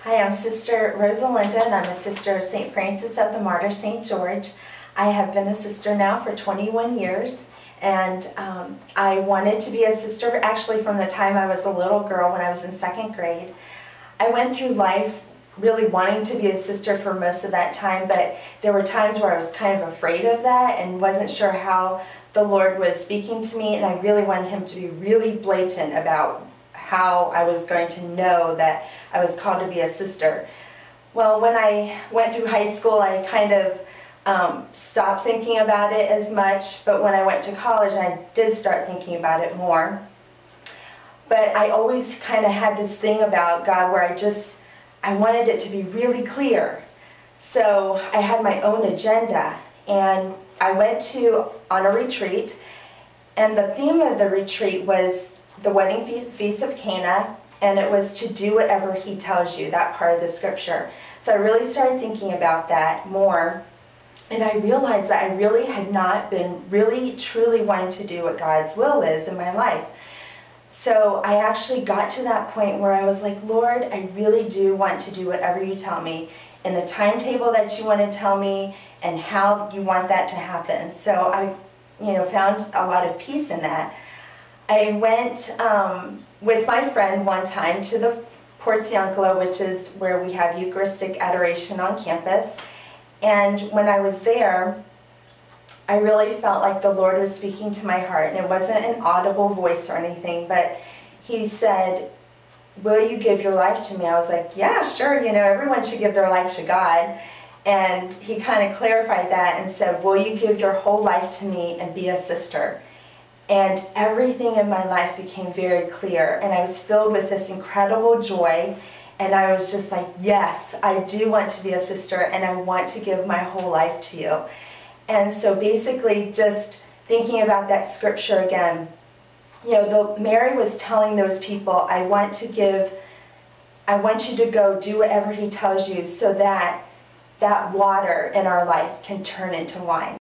Hi, I'm Sister Rosalinda, and I'm a sister of St. Francis of the Martyr, St. George. I have been a sister now for 21 years, and I wanted to be a sister actually from the time I was a little girl when I was in 2nd grade. I went through life really wanting to be a sister for most of that time, but there were times where I was kind of afraid of that and wasn't sure how the Lord was speaking to me, and I really wanted Him to be really blatant about how I was going to know that I was called to be a sister. Well, when I went through high school, I kind of stopped thinking about it as much, but when I went to college, I did start thinking about it more. But I always kind of had this thing about God where I wanted it to be really clear. So I had my own agenda, and I went on a retreat, and the theme of the retreat was the wedding feast of Cana, and it was to do whatever He tells you, that part of the scripture. So I really started thinking about that more, and I realized that I really had not been really truly wanting to do what God's will is in my life. So I actually got to that point where I was like, Lord, I really do want to do whatever you tell me, in the timetable that you want to tell me, and how you want that to happen. So I found a lot of peace in that. I went with my friend one time to the Porciuncula, which is where we have Eucharistic adoration on campus. And when I was there, I really felt like the Lord was speaking to my heart. And it wasn't an audible voice or anything, but He said, will you give your life to me? I was like, yeah, sure, everyone should give their life to God. And He kind of clarified that and said, will you give your whole life to me and be a sister? And everything in my life became very clear, and I was filled with this incredible joy, and I was just like, yes, I do want to be a sister, and I want to give my whole life to you. And so basically just thinking about that scripture again, Mary was telling those people, I want you to go do whatever He tells you so that that water in our life can turn into wine.